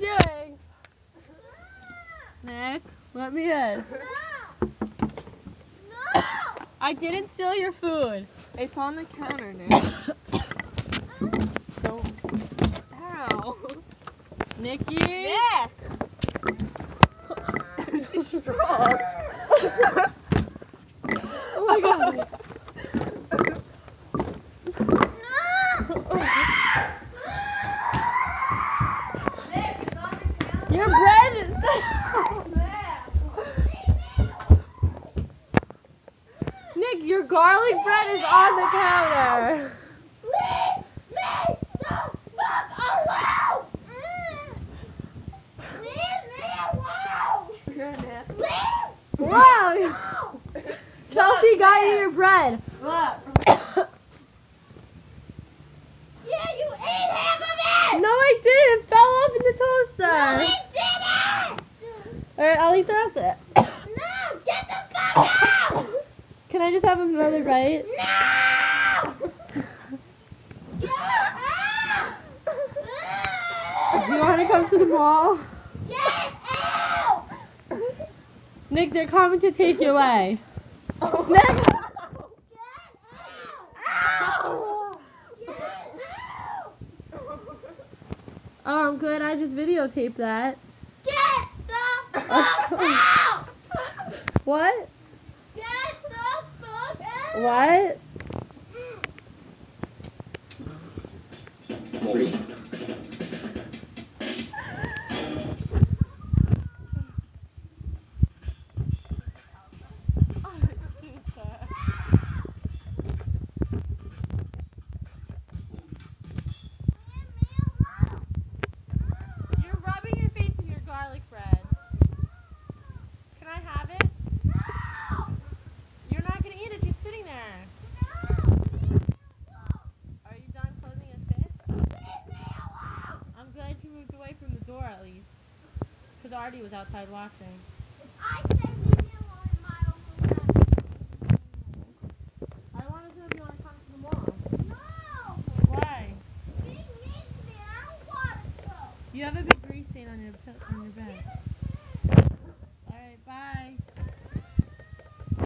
you doing? Nick, let me in. No! I didn't steal your food. It's on the counter, Nick. Don't. Ow. Nikki? Nick! She's strong. Oh my god. Your bread is... Nick, your garlic bread is on the counter. Leave me the fuck alone! Leave me alone! Here, Nick. Leave! Wow. No! Chelsea got you your bread. Look. Yeah, you ate half of it! No, I didn't. It fell off in the No, toaster. it didn't! Alright, I'll eat the rest of it. No, get the fuck out! Can I just have another bite? No! Get out! Do you want to come to the mall? Get out! Nick, they're coming to take you away. Nick! Get out! Get out! Oh, I'm glad I just videotaped that. Get the fuck out! What? Get the fuck out! What? You're rubbing your face in your garlic bread. Can I have it? No! You're not gonna eat it. She's sitting there. No! Are you done closing his fist? Leave me alone! I'm glad you moved away from the door at least. Because Artie was outside watching. I said